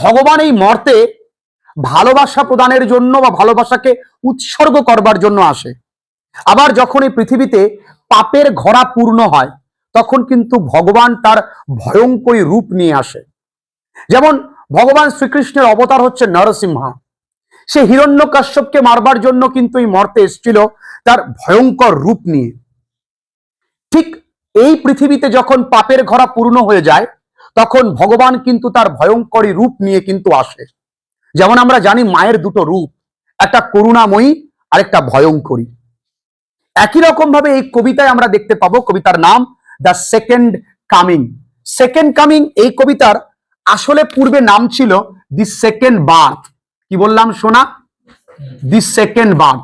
ভগবান এই মর্তে ভালোবাসা প্রদানের জন্য বা ভালোবাসাকে উৎসর্গ করবার জন্য আসে। আবার যখন এই পৃথিবীতে পাপের ঘোড়া পূর্ণ হয় তখন কিন্তু ভগবান তার ভয়ঙ্করী রূপ নিয়ে আসে। যেমন ভগবান শ্রীকৃষ্ণের অবতার হচ্ছে নরসিংহা। সে হিরণ্যকশ্যপকে মারবার জন্য কিন্তু এই মর্তে এসেছিল তার ভয়ঙ্কর রূপ নিয়ে। ঠিক এই পৃথিবীতে যখন পাপের ঘোড়া পূর্ণ হয়ে যায় তখন ভগবান কিন্তু তার ভয়ঙ্করী রূপ নিয়ে কিন্তু আসে। যেমন আমরা জানি মায়ের দুটো রূপ, একটা করুণাময়ী আর একটা ভয়ঙ্করী। একই রকম ভাবে এই কবিতায় আমরা দেখতে পাবো, কবিতার নাম the second coming. Second coming এই কবিতার আসলে পূর্বে নাম ছিল দি সেকেন্ড বার্থ। কি বললাম সোনা? দি সেকেন্ড বার্থ,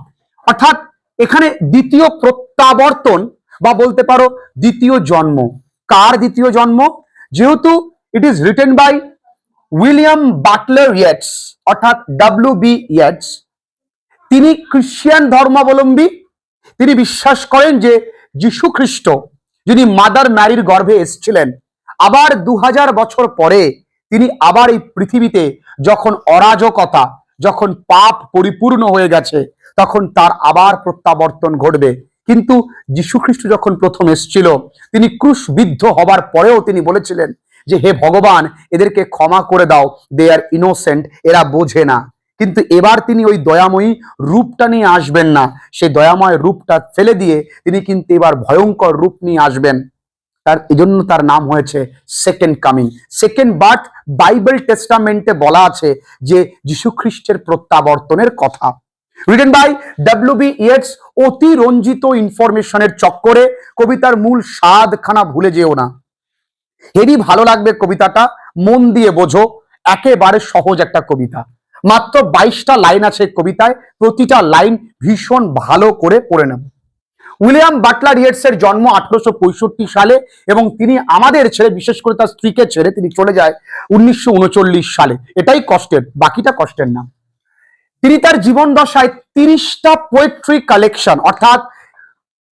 অর্থাৎ এখানে দ্বিতীয় প্রত্যাবর্তন বা বলতে পারো দ্বিতীয় জন্ম। কার দ্বিতীয় জন্ম? যেহেতু it is written by William Butler Yeats, অর্থাৎ WB ইয়েটস। তিনি খ্রিস্টান ধর্মাবলম্বী। তিনি বিশ্বাস করেন যে যীশু খ্রিস্ট যিনি মাদার ম্যারির গর্ভে এসেছিলেন, আবার 2000 বছর পরে তিনি আবার এই পৃথিবীতে যখন অরাজকতা, যখন পাপ পরিপূর্ণ হয়ে গেছে তখন তার আবার প্রত্যাবর্তন ঘটবে। কিন্তু যীশু খ্রিস্ট যখন প্রথম এসেছিল তিনি ক্রুশবিদ্ধ হবার পরেও তিনি বলেছিলেন যে হে ভগবান, এদেরকে ক্ষমা করে দাও, দে আর ইনোসেন্ট, এরা বোঝে না। কিন্তু এবার তিনি ওই দয়াময়ী রূপটা নিয়ে আসবেন না, সেই দয়াময় রূপটা ফেলে দিয়ে তিনি কিন্তু এবার ভয়ঙ্কর রূপ নিয়ে আসবেন। তার এজন্য তার নাম হয়েছে second coming, second birth. Bible টেস্টামেন্টে বলা আছে যে যীশু খ্রিস্টের প্রত্যাবর্তনের কথা। Written by WB Yeats. অতি রঞ্জিত ইনফরমেশনের চক্করে কবিতার মূল স্বাদখানা ভুলে যেও না। হেবি ভালো লাগবে কবিতাটা, মন দিয়ে বোঝো। একেবারে সহজ একটা কবিতা, মাত্র 22টা লাইন আছে কবিতায়, প্রতিটা লাইন ভীষণ ভালো করে পড়ে নেব। উইলিয়াম বাটলার ইয়েটসের জন্ম 1865 সালে এবং তিনি আমাদের ছেড়ে, বিশেষ করে তার স্ত্রীকে ছেড়ে তিনি চলে যায় 1939 সালে। এটাই কষ্টের, বাকিটা কষ্টের না। তিনি তার জীবন দশায় 30টা পোয়েট্রি কালেকশন, অর্থাৎ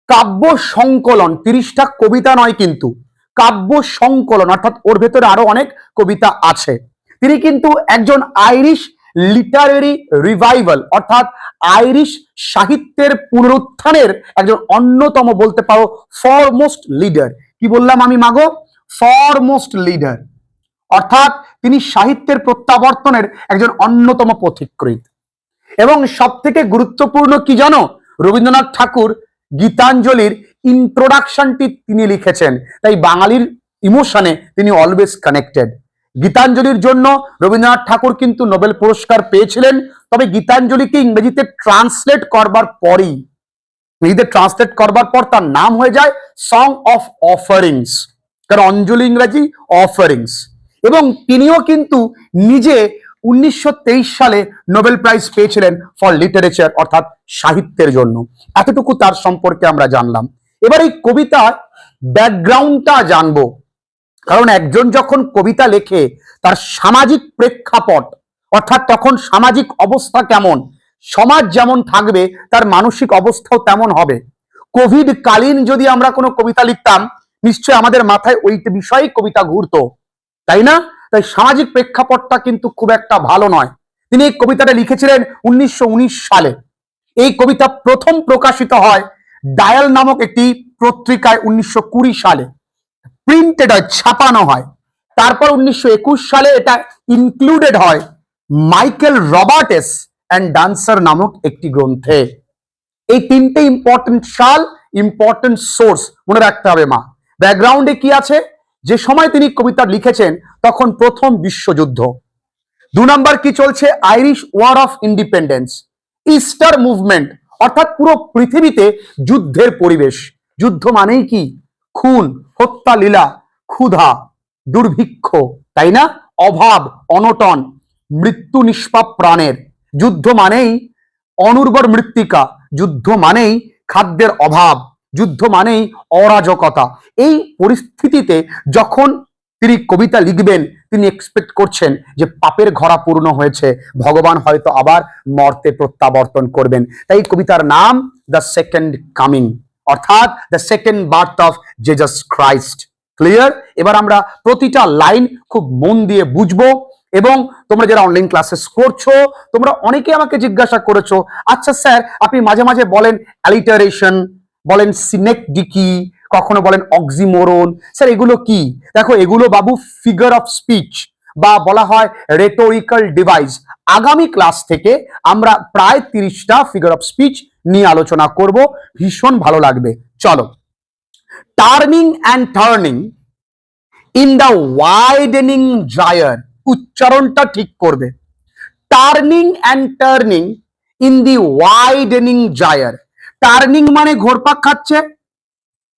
কাব্য সংকলন, 30টা কবিতা নয় কিন্তু কাব্য সংকলন, অর্থাৎ ওর ভেতরে আরো অনেক কবিতা আছে। তিনি কিন্তু একজন আইরিশ লিটারেরি রিভাইভাল, অর্থাৎ আইরিশ সাহিত্যের পুনরুত্থানের একজন অন্যতম বলতে পারো ফরমোস্ট লিডার। কি বললাম আমি মাগো? ফরমোস্ট লিডার, অর্থাৎ তিনি সাহিত্যের প্রত্যাবর্তনের একজন অন্যতম পথিকৃৎ। এবং সব থেকে গুরুত্বপূর্ণ কি জানো? রবীন্দ্রনাথ ঠাকুর গীতাঞ্জলির ইন্ট্রোডাকশনটি তিনি লিখেছেন, তাই বাঙালির ইমোশনে তিনি অলওয়েজ কানেক্টেড। গীতাঞ্জলির জন্য রবীন্দ্রনাথ ঠাকুর কিন্তু নোবেল পুরস্কার পেয়েছিলেন, তবে গীতাঞ্জলিকে ইংরেজিতে ট্রান্সলেট করবার পরই, ইংরেজিতে ট্রান্সলেট করবার পর তার নাম হয়ে যায় সং অফ অফারিংস, কারণ অঞ্জলি ইংরেজি অফারিংস। এবং তিনিও কিন্তু নিজে 1923 সালে নোবেল প্রাইজ পেয়েছিলেন ফর লিটারেচার, অর্থাৎ সাহিত্যের জন্য। এতটুকু তার সম্পর্কে আমরা জানলাম। এবার এই কবিতার ব্যাকগ্রাউন্ডটা জানবো, কারণ একজন যখন কবিতা লেখে তার সামাজিক প্রেক্ষাপট, অর্থাৎ তখন সামাজিক অবস্থা কেমন, সমাজ যেমন থাকবে তার মানসিক অবস্থাও তেমন হবে। কোভিড কালীন যদি আমরা কোনো কবিতা লিখতাম নিশ্চয়ই আমাদের মাথায় ওই বিষয়েই কবিতা ঘুরতো, তাই না? তাই সামাজিক প্রেক্ষাপটটা কিন্তু খুব একটা ভালো নয়। তিনি এই কবিতাটা লিখেছিলেন 1919 সালে। এই কবিতা প্রথম প্রকাশিত হয় ডায়াল নামক একটি পত্রিকায় 1920 সালে, প্রিন্টেড হয়, ছাপানো হয়। তারপর 1921 সালে এটা ইনক্লুডেড হয় মাইকেল রবার্টস অ্যান্ড ডান্সার নামক একটি গ্রন্থে। এই তিনটে ইম্পর্টেন্ট সাল, ইম্পর্টেন্ট সোর্স মনে রাখতে হবে মা। ব্যাকগ্রাউন্ডে কি আছে? যে সময় তিনি কবিতা লিখেছেন তখন প্রথম বিশ্বযুদ্ধ। 2 নম্বর কি চলছে? Irish war of independence, Easter movement, অর্থাৎ পুরো পৃথিবীতে যুদ্ধের পরিবেশ। যুদ্ধ মানেই কি? খুন, হত্যা লীলা, ক্ষুধা, দুর্ভিক্ষ, তাই না? অভাব, অনটন, মৃত্যু নিষ্পাপ প্রাণের। যুদ্ধ মানেই অনুর্বর মৃত্তিকা, যুদ্ধ মানেই খাদ্যের অভাব, যুদ্ধ মানেই অরাজকতা। এই পরিস্থিতিতে যখন তিনি কবিতা লিখবেন তিনি এক্সপেক্ট করছেন যে পাপের ঘোড়া পূর্ণ হয়েছে, ভগবান হয়তো আবার মর্তে প্রত্যাবর্তন করবেন। তাই কবিতার নাম দ্য সেকেন্ড কামিং, অর্থাৎ the second birth of Jesus Christ. Clear? এবার আমরা প্রতিটা লাইন খুব মন দিয়ে বুঝবো এবং তোমরা যারা অনলাইন ক্লাসেস করছো তোমরা অনেকে আমাকে জিজ্ঞাসা করেছো, আচ্ছা স্যার আপনি মাঝে মাঝে বলেন অ্যালিটারেশন, বলেন সিনেকডিকি, কখনো বলেন অক্সিমোরন, স্যার এগুলো কি? দেখো এগুলো বাবু ফিগার অফ স্পিচ বা বলা হয় রেটোরিক্যাল ডিভাইস। আগামী ক্লাস থেকে আমরা প্রায় 30টা ফিগার অফ স্পিচ নিয়ে আলোচনা করব, ভীষণ ভালো লাগবে। চলো, turning and turning in the widening gyre, উচ্চারণটা ঠিক করবে। Turning and turning in the widening gyre. Turning মানে ঘোরপাক খাচ্ছে,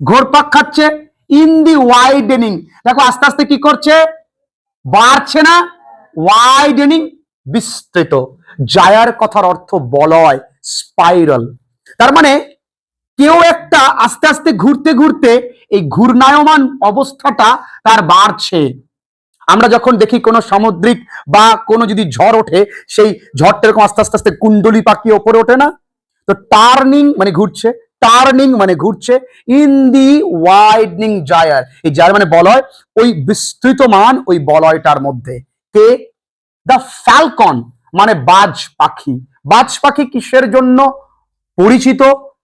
ঘোরপাক খাচ্ছে। ইন দি ওয়াইডেনিং, দেখো আস্তে আস্তে কি করছে, বাড়ছে না, ওয়াইডেনিং বিস্তৃত। জায়ার কথার অর্থ বলয়, স্পাইরাল। তার মানে কেউ একটা আস্তে আস্তে ঘুরতে ঘুরতে এই ঘূর্ণায়মান অবস্থাটা তার বাড়ছে। আমরা যখন দেখি কোনো সামুদ্রিক বা কোনো যদি ঝড় ওঠে, সেই ঝড়টা এরকম আস্তে আস্তে আস্তে কুণ্ডলি পাকিয়ে ওপরে ওঠে না? তো টার্নিং মানে ঘুরছে, টার্নিং মানে ঘুরছে। ইন দি ওয়াইডনিং জায়ার, এই জায়ার মানে বলয়, ওই বিস্তৃতমান ওই বলয়টার মধ্যে। কে? দ্য ফ্যালকন মানে বাজ পাখি। বাজ পাখি কিসের জন্য পরিচিত?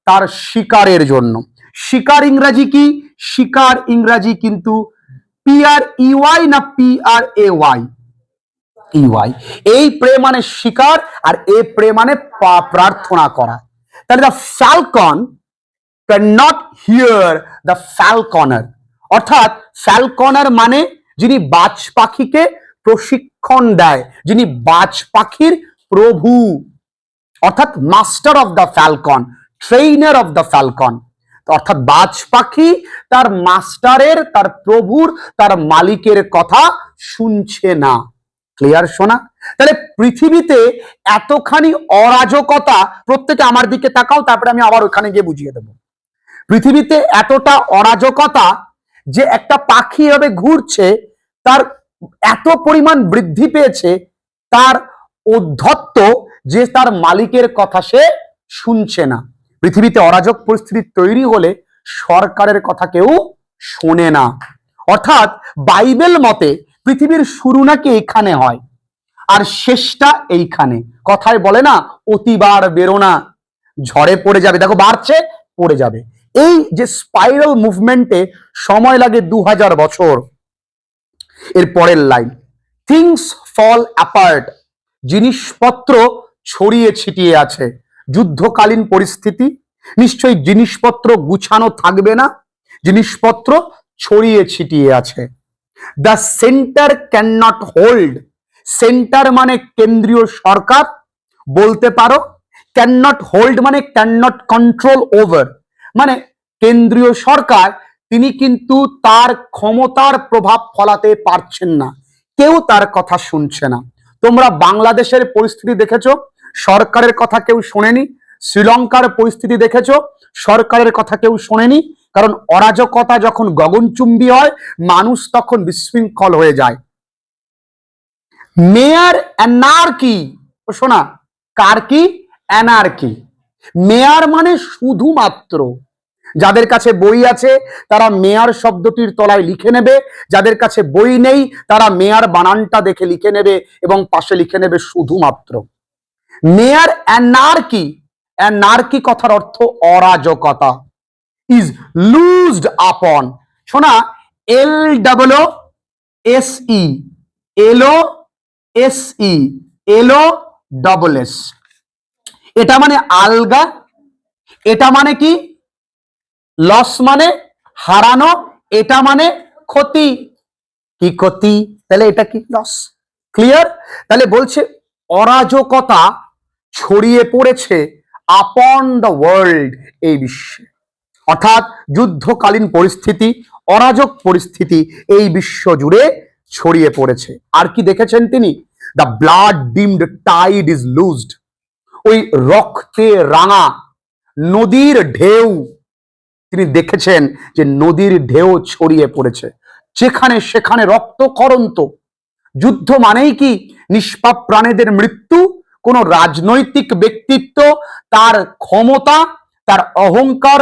তার শিকারের জন্য। শিকার ইংরাজি কি? শিকার ইংরাজি কিন্তু PREY না PRAY? EY। এই প্রে মানে শিকার, আর এ প্রে মানে প্রার্থনা করা। তাহলে the Falcon can not here the ফ্যালকনার, অর্থাৎ ফ্যালকনার মানে যিনি বাজ পাখিকে প্রশিক্ষণ দেয়, যিনি বাজ পাখির প্রভু, অর্থাৎ master of the Falcon, trainer of the Falcon. অর্থাৎ বাজ পাখি তার মাস্টারের, তার প্রভুর, তার মালিকের কথা শুনছে না। ক্লিয়ার শোনা? তাহলে পৃথিবীতে এতখানি অরাজকতা, প্রত্যেকে আমার দিকে তাকাও, তারপরে আমি আবার ওখানে গিয়ে বুঝিয়ে দেব। পৃথিবীতে এতটা অরাজকতা যে একটা পাখি এভাবে ঘুরছে, তার এত পরিমাণ বৃদ্ধি পেয়েছে, তার ঔদ্ধত্য যে তার মালিকের কথা সে শুনছে না। পৃথিবীতে অরাজক পরিস্থিতি তৈরি হলে সরকারের কথা কেউ শোনে না। অর্থাৎ বাইবেল মতে পৃথিবীর শুরু নাকি এখানে হয় আর শেষটা এইখানে। কথায় বলে না, অতিবার বেরো না, ঝড়ে পড়ে যাবে। দেখো বাড়ছে, পড়ে যাবে। এই যে স্পাইরাল মুভমেন্টে সময় লাগে 2000 বছর। এর পরের লাইন, থিংস ফল অ্যাপার্ট, জিনিসপত্র ছড়িয়ে ছিটিয়ে আছে। যুদ্ধকালীন পরিস্থিতি, নিশ্চয়ই জিনিসপত্র গুছানো থাকবে না, জিনিসপত্র ছড়িয়ে ছিটিয়ে আছে। The centre can not hold, centre মানে কেন্দ্রীয় সরকার বলতে পারো, ক্যান নট হোল্ড মানে ক্যান নট কন্ট্রোল ওভার, মানে কেন্দ্রীয় সরকার তিনি কিন্তু তার ক্ষমতার প্রভাব ফলাতে পারছেন না, কেউ তার কথা শুনছে না। তোমরা বাংলাদেশের পরিস্থিতি দেখেছো, সরকারের কথা কেউ শোনেনি। শ্রীলঙ্কার পরিস্থিতি দেখেছো, সরকারের কথা কেউ শোনেনি। কারণ অরাজকতা যখন গগনচুম্বী হয়, মানুষ তখন বিশৃঙ্খল হয়ে যায়। মেয়ার অ্যানার্কি, শোনা, কার কি? অ্যানার্কি। মেয়ার মানে শুধুমাত্র। যাদের কাছে বই আছে তারা মেয়ার শব্দটির তলায় লিখে নেবে, যাদের কাছে বই নেই তারা মেয়ার বানানটা দেখে লিখে নেবে এবং পাশে লিখে নেবে শুধুমাত্র। মেয়ার অ্যানার্কি, অ্যানার্কি কথার অর্থ অরাজকতা। ইজ লুজড আপন, শোনা, LOOSE, LOSE, এটা মানে আলগা, এটা মানে কি? লস মানে হারানো, এটা মানে ক্ষতি। কি ক্ষতি? তাহলে এটা কি? লস। ক্লিয়ার? তাহলে বলছে অরাজকতা ছড়িয়ে পড়েছে আপন দ্য ওয়ার্ল্ড, এই বিশ্বে। অর্থাৎ যুদ্ধকালীন পরিস্থিতি, অরাজক পরিস্থিতি এই বিশ্ব জুড়ে ছড়িয়ে পড়েছে। আর কি দেখেছেন তিনি? The blood dimmed tide is loosed, ওই রক্তে রাঙা নদীর ঢেউ তিনি দেখেছেন যে নদীর ঢেউ ছড়িয়ে পড়েছে যেখানে সেখানে রক্তক্ষরন্ত। যুদ্ধ মানেই কি? নিষ্পাপ প্রাণীদের মৃত্যু। কোন রাজনৈতিক ব্যক্তিত্ব তার ক্ষমতা, তার অহংকার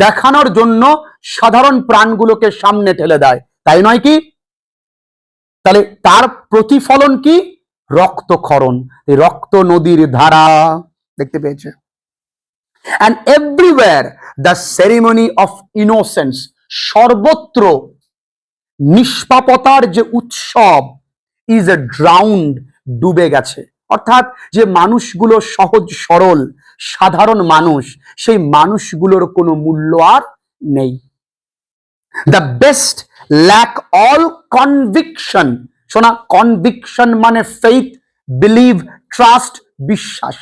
দেখানোর জন্য সাধারণ প্রাণগুলোকে সামনে ঠেলে দেয়, তাই নয় কি? তাহলে তার প্রতিফলন কি? রক্তক্ষরণ। এই রক্ত নদীর ধারা দেখতে পেয়েছে। and everywhere the ceremony of innocence, সর্বত্র নিষ্পাপতার যে উৎসব is a drowned, ডুবে গেছে। অর্থাৎ যে মানুষগুলো সহজ সরল সাধারণ মানুষ, সেই মানুষগুলোর কোনো মূল্য আর নেই। the best lack all conviction, শোনা, কনভিকশন মানে ফেইথ, বিলিভ, ট্রাস্ট, বিশ্বাস।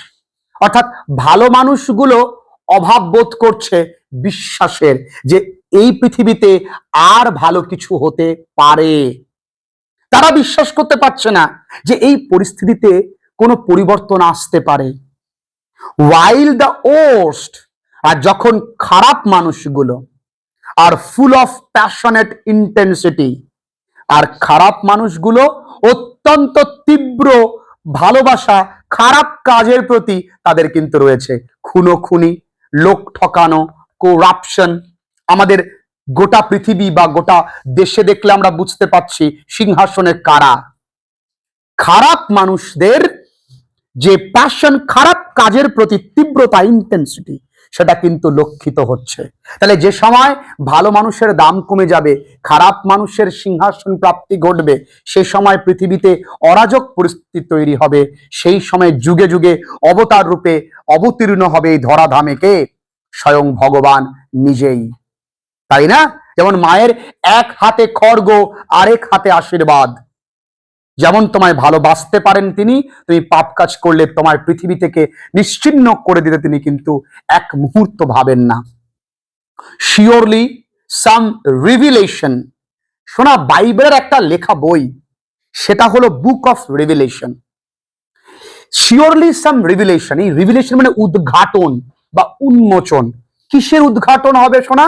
অর্থাৎ ভালো মানুষগুলো অভাব বোধ করছে বিশ্বাসের, যে এই পৃথিবীতে আর ভালো কিছু হতে পারে। তারা বিশ্বাস করতে পারছে না যে এই পরিস্থিতিতে কোনো পরিবর্তন আসতে পারে। while the worst, আর যখন খারাপ মানুষগুলো আর ফুল অফ প্যাশনেট ইন্টেন্সিটি, আর খারাপ মানুষগুলো অত্যন্ত তীব্র ভালোবাসা খারাপ কাজের প্রতি তাদের কিন্তু রয়েছে। খুনোখুনি, লোক ঠকানো, করাপশন। আমাদের গোটা পৃথিবী বা গোটা দেশে দেখলে আমরা বুঝতে পারছি সিংহাসনে কারা। খারাপ মানুষদের যে প্যাশন, খারাপ কাজের প্রতি তীব্রতা, ইন্টেন্সিটি, সেটা কিন্তু লক্ষিত হচ্ছে। তাহলে যে সময় ভালো মানুষের দাম কমে যাবে, খারাপ মানুষের সিংহাসন প্রাপ্তি ঘটবে, সে সময় পৃথিবীতে অরাজক পরিস্থিতি তৈরি হবে। সেই সময় যুগে যুগে অবতার রূপে অবতীর্ণ হবে এই ধরাধামে কে? স্বয়ং ভগবান নিজেই, তাই না? যেমন মায়ের এক হাতে খড়গ, আরেক হাতে আশীর্বাদ। যেমন তোমায় ভালোবাসতে পারেন তিনি, তুমি পাপ কাজ করলে তোমার পৃথিবী থেকে নিশ্চিহ্ন করে দিতে তিনি কিন্তু এক মুহূর্ত ভাবেন না। শিওরলি সাম রিভিলেশন, শোনা, বাইবেলের একটা লেখা বই, সেটা হলো book of revelation. Surely some revelation, এই রিভিলেশন মানে উদ্ঘাটন বা উন্মোচন। কিসের উদ্ঘাটন হবে শোনা?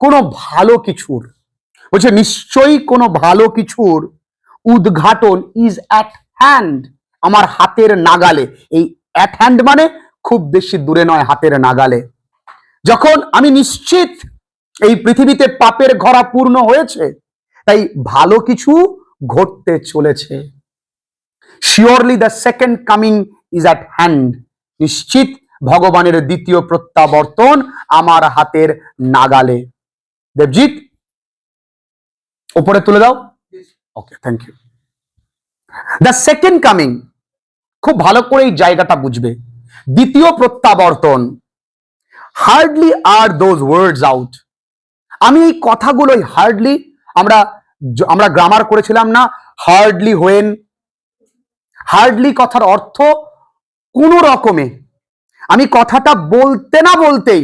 কোনো ভালো কিছুর, বলছে নিশ্চয়ই কোনো ভালো কিছুর উদ্ঘাটন ইজ অ্যাট হ্যান্ড, আমার হাতের নাগালে। এই অ্যাট হ্যান্ড মানে খুব বেশি দূরে নয়, হাতের নাগালে। যখন আমি নিশ্চিত এই পৃথিবীতে পাপের ঘরা পূর্ণ হয়েছে, তাই ভালো কিছু ঘটতে চলেছে। Surely the second coming is at hand, নিশ্চিত ভগবানের দ্বিতীয় প্রত্যাবর্তন আমার হাতের নাগালে। দেবজিৎ উপরে তুলে দাও। Okay, thank you. The second coming, খুব ভালো করে এই জায়গাটা বুঝবে। দ্বিতীয় প্রত্যাবর্তন, hardly are those words out. আমি এই কথাগুলো হার্ডলি, আমরা গ্রামার করেছিলাম না, হার্ডলি হোয়েন। হার্ডলি কথার অর্থ কোন রকমে, আমি কথাটা বলতে না বলতেই,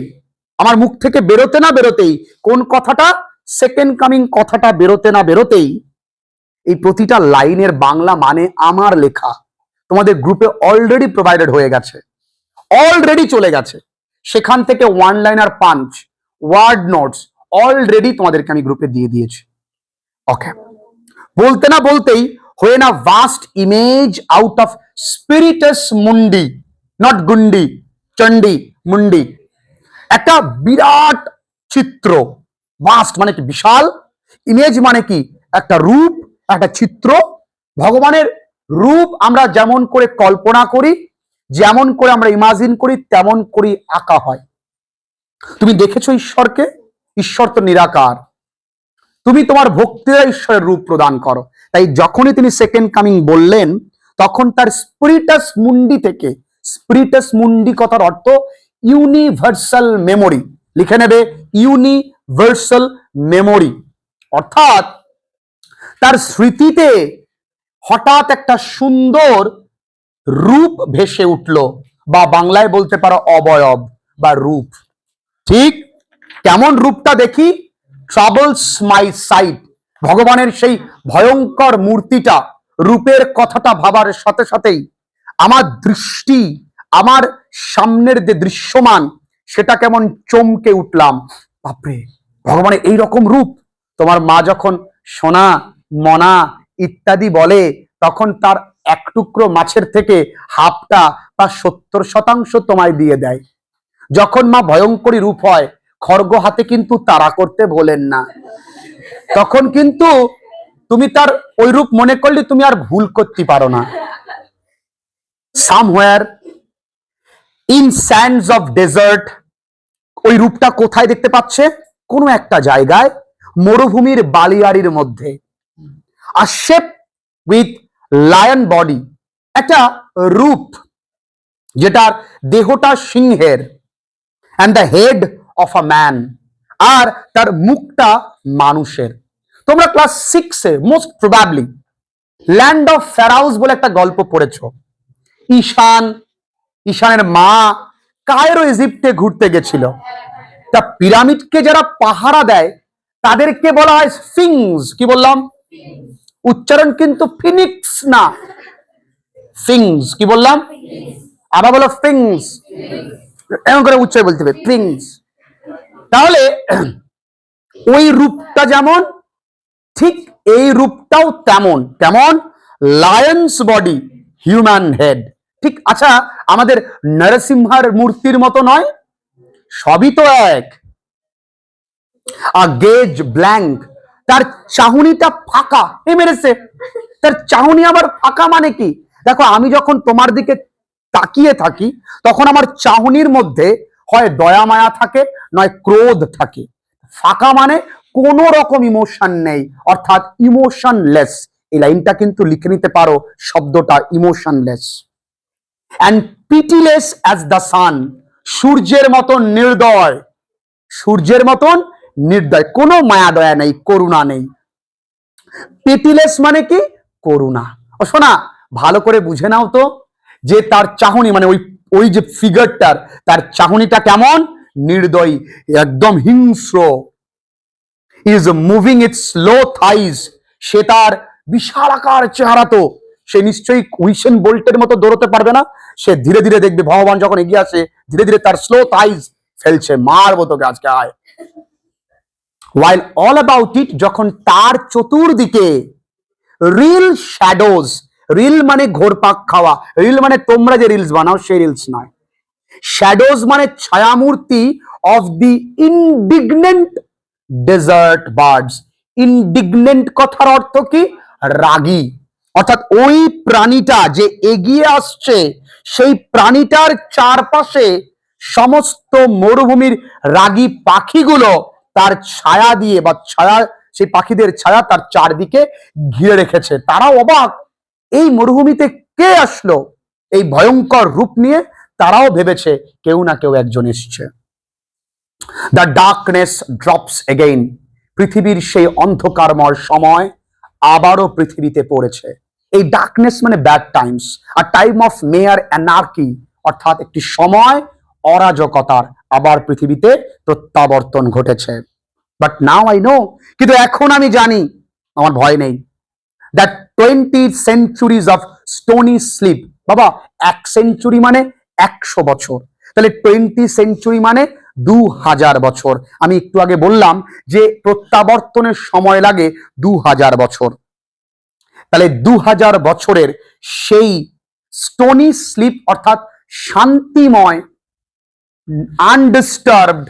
আমার মুখ থেকে বেরোতে না বেরোতেই, কোন কথাটা? সেকেন্ড কামিং কথাটা বেরোতে না বেরোতেই এই প্রতিটা লাইনের বাংলা মানে আমার লেখা তোমাদের গ্রুপে অলরেডি প্রোভাইডেড হয়ে গেছে, অলরেডি চলে গেছে। সেখান থেকে one liner punch, word notes already তোমাদেরকে আমি গ্রুপে দিয়ে দিয়েছি। ওকে, বলতে না বলতেই, when a vast image out of spiritus mundi, not gundi, চন্ডি, মুন্ডি, একটা বিরাট চিত্র, ভাস্ট মানে কি? বিশাল। ইমেজ মানে কি? একটা রূপ, একটা চিত্র। ভগবানের রূপ আমরা যেমন করে কল্পনা করি, যেমন করে আমরা ইমাজিন করি, তেমন করি আঁকা হয়। তুমি দেখেছো ঈশ্বরকে? ঈশ্বর তো নিরাকার। তুমি তোমার ভক্তিরা ঈশ্বরের রূপ প্রদান করো। তাই যখনই তিনি সেকেন্ড কামিং বললেন, তখন তার স্পিরিটাস মুন্ডি থেকে, স্পিরিটাস মুন্ডি কথার অর্থ ইউনিভার্সাল মেমোরি, লিখে নেবে, ইউনিভার্সাল মেমোরি। অর্থাৎ তার স্মৃতিতে হঠাৎ একটা সুন্দর রূপ ভেসে উঠল, বা বাংলায় বলতে পারো অবয়ব বা রূপ। ঠিক কেমন রূপটা দেখি? ট্রাবলস মাই সাইট, ভগবানের সেই ভয়ঙ্কর মূর্তিটা, রূপের কথাটা ভাবার সাথে সাথেই আমার দৃষ্টি, আমার সামনের যে দৃশ্যমান, সেটা কেমন চমকে উঠলাম। বাপরে, ভগবানের এই রকম রূপ! তোমার মা যখন সোনা, মনা ইত্যাদি বলে, তখন তার এক টুকরো মাছের থেকে হাফটা বা 70% তোমায় দিয়ে দেয়। যখন মা ভয়ঙ্করী রূপ হয়, খড়গ হাতে কিন্তু তাড়া করতে ভোলেন না। তখন কিন্তু তুমি তার ওই রূপ মনে করলে তুমি আর ভুল করতে পারো না। Somewhere in sands of desert, ওই রূপটা কোথায় দেখতে পাচ্ছে? কোনো একটা জায়গায় মরুভূমির বালিয়াড়ির মধ্যে। আর শেপ উইথ লায়ন বডি, একটা রূপ যেটার দেহটা সিংহের, and the head of a man, আর তার মুখটা মানুষের। তোমরা ক্লাস 6-এ most probably land of pharaohs বলে একটা গল্প পড়েছ। ঈশানের মা কায়রো ইজিপ্টে ঘুরতে গেছিল। তা পিরামিডকে যারা পাহারা দেয় তাদেরকে বলা হয় স্ফিংস। কি বললাম? উচ্চারণ কিন্তু ফিনিক্স না, ফিংস। কি বললাম? আবার বলো ফিংস, এমন করে উচ্চারণ বলতে হবে, ফিংস। তাহলে ওই রূপটা যেমন, ঠিক এই রূপটাও তেমন। কেমন? Lions body, human head. ঠিক আচ্ছা, আমাদের নরসিংহার মূর্তির মতো নয়? সবই তো এক। গেজ ব্ল্যাঙ্ক, তার চাহনিটা ফাঁকা। এ মেরেছে, তার চাহনি আবার ফাঁকা মানে কি? দেখো, আমি যখন তোমার দিকে তাকিয়ে থাকি তখন আমার চাহনির মধ্যে হয় দয়া মায়া থাকে, নয় ক্রোধ থাকে। ফাঁকা মানে কোন রকম ইমোশন নেই, অর্থাৎ ইমোশনলেস। এই লাইনটা কিন্তু লিখে নিতে পারো, শব্দটা emotionless. And pitiless as the sun, সূর্যের মতন নির্দয়। সূর্যের মতন নির্দয়, কোনো মায়া দয়া নেই, করুণা নেই। পিটিলেস মানে কি? করুণা। ও শোনা, ভালো করে বুঝে নাও তো, যে তার চাহনি মানে ওই ওই যে ফিগারটার, তার চাহনিটা কেমন? নির্দয়ী, একদম হিংস্র। Is moving its slow thighs, সে তার বিশাল আকার চেহারা, তো সে নিশ্চয়ই উইসেন বোল্টের মতো দৌড়তে পারবে না। সে ধীরে ধীরে দেখবে ভগবান যখন এগিয়ে আসে, ধীরে ধীরে তার স্লো থাইজ ফেলছে, মারবো তোকে আজকে, আয়। while all about it, যখন তার চতুর্দিকে রিল শ্যাডোজ, রিল মানে ঘোরপাক খাওয়া, রিল মানে তোমরা যে রিলস বানাও সেই রিলস নয়, শ্যাডোজ মানে ছায়ামূর্তি অফ দি ইনডিগনেন্ট ডেজার্ট বার্ডস। ইনডিগনেন্ট কথার অর্থ কি? রাগী। অর্থাৎ ওই প্রাণীটা যে এগিয়ে আসছে, সেই প্রাণীটার চারপাশে সমস্ত মরুভূমির রাগী পাখিগুলো তার ছায়া দিয়ে, বা ছায়া, সেই পাখিদের ছায়া তার চারদিকে ঘিরে রেখেছে। তারাও অবাক, এই মরুভূমিতে কে আসলো এই ভয়ঙ্কর রূপ নিয়ে? তারাও ভেবেছে কেউ না কেউ একজন এসছে। দ্য ডার্কনেস ড্রপস এগেইন, পৃথিবীর সেই অন্ধকারময় সময় আবারও পৃথিবীতে পড়েছে। এই ডার্কনেস মানে ব্যাড টাইমস, আর টাইম অফ মেয়ার অ্যানার্কি, অর্থাৎ একটি সময় অরাজকতার আবার পৃথিবীতে প্রত্যাবর্তন ঘটেছে। বাট নাও আই নো, কিন্তু এখন আমি জানি, আমার ভয় নেই। That 20 centuries of stony sleep, বাবা 1 সেঞ্চুরি মানে 100 বছর, তাহলে 20 সেঞ্চুরি মানে 2000 বছর। আমি একটু আগে বললাম যে প্রত্যাবর্তনের সময় লাগে 2000 বছর, তাহলে 2000 বছরের সেই স্টোনি স্লিপ, অর্থাৎ শান্তিময় আনডিস্টার্বড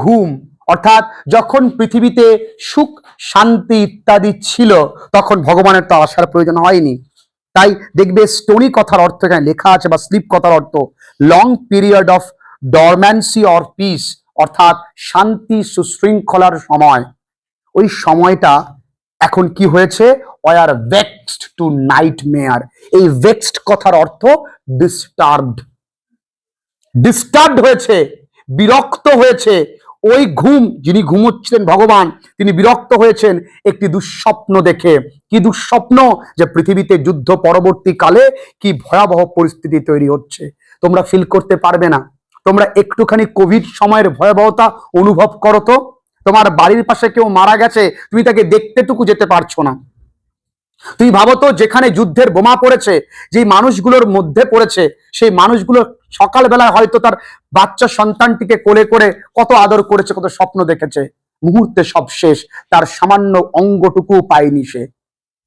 ঘুম, অর্থাৎ যখন পৃথিবীতে সুখ শান্তি ইত্যাদি ছিল তখন ভগবানের তো আসার প্রয়োজন হয়নি। তাই দেখবে স্টোরি কথার অর্থ এখানে লেখা আছে, বা স্লিপ কথার অর্থ long period of dormancy or peace, অর্থাৎ শান্তি সুশৃঙ্খলার সময়। ওই সময়টা এখন কি হয়েছে? ওই আর ভেক্সড টু নাইটমেয়ার। এই ভেক্সড কথার অর্থ ডিস্টার্বড। ডিস্টার্বড হয়েছে, বিরক্ত হয়েছে। ওই ঘুম, যিনি ঘুমোচ্ছিলেন ভগবান, তিনি বিরক্ত হয়েছেন একটি দুঃস্বপ্ন দেখে। কি দুঃস্বপ্ন? যে পৃথিবীতে যুদ্ধ পরবর্তীকালে কি ভয়াবহ পরিস্থিতি তৈরি হচ্ছে, তোমরা ফিল করতে পারবে না। তোমরা একটুখানি কোভিড সময়ের ভয়াবহতা অনুভব করো তো। তোমার বাড়ির পাশে কেউ মারা গেছে, তুমি তাকে দেখতেটুকু যেতে পারছো না। তুই ভাবো তো, যেখানে যুদ্ধের বোমা পড়েছে, যে মানুষগুলোর মধ্যে পড়েছে, সেই মানুষগুলো সকালবেলায় হয়তো তার বাচ্চা সন্তানটিকে কোলে করে কত আদর করেছে, কত স্বপ্ন দেখেছে, মুহূর্তে সব শেষ, তার সামান্য অঙ্গটুকু পায়নি সে।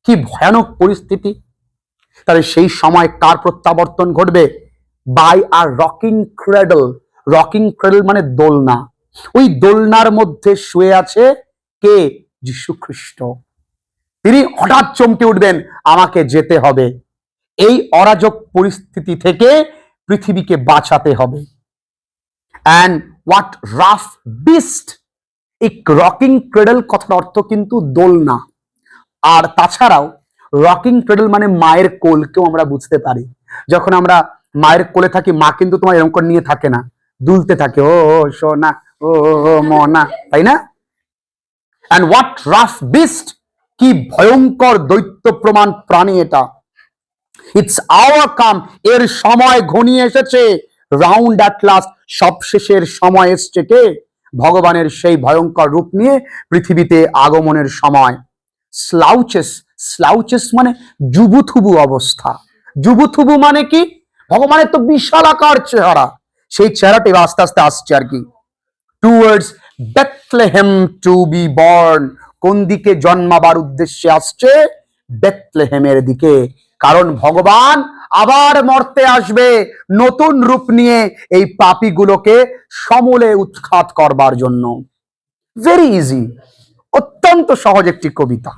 কি ভয়ানক পরিস্থিতি! তাহলে সেই সময় কার প্রত্যাবর্তন ঘটবে? By a rocking cradle. Rocking cradle মানে দোলনা। ওই দোলনার মধ্যে শুয়ে আছে কে? যীশু খ্রিস্ট। তিনি হঠাৎ চমকে উঠবেন, আমাকে যেতে হবে, এই অরাজক পরিস্থিতি থেকে পৃথিবীকে বাঁচাতে হবে। অ্যান্ড হোয়াট রাফ বিস্ট, এই রকিং ক্রেডল কথার অর্থ কিন্তু দোলনা। আর তাছাড়াও রকিং ক্রেডল মানে মায়ের কোলকেও আমরা বুঝতে পারি। যখন আমরা মায়ের কোলে থাকি, মা কিন্তু তোমার এরকম করে নিয়ে থাকে না, দুলতে থাকে, ও সোনা, ও মনা, তাই না? অ্যান্ড হোয়াট রাফ বিস্ট, কি ভয়ঙ্কর দৈত্য প্রমাণ প্রাণী এটা। ইটস আওয়ার কাম, এর সময় ঘনিয়ে এসেছে। রাউন্ড অ্যাট লাস্ট, সবশেষের সময় এসছে। কে? ভগবানের সেই ভয়ঙ্কর রূপ নিয়ে পৃথিবীতে আগমনের সময়। স্লাউচেস, স্লাউচেস মানে জুবুথুবু অবস্থা। জুবুথুবু মানে কি? ভগবানের তো বিশাল আকার চেহারা, সেই চেহারাটি আস্তে আস্তে আসছে আর কি। Towards Bethlehem to be born, কোন দিকে জন্মাবার উদ্দেশ্যে আসছে? বেথলেহেমের দিকে। কারণ ভগবান আবার মর্তে আসবে নতুন রূপ নিয়ে, এই পাপীগুলোকে সমূলে উৎখাত করবার জন্য। ভেরি ইজি, অত্যন্ত সহজ একটি কবিতা।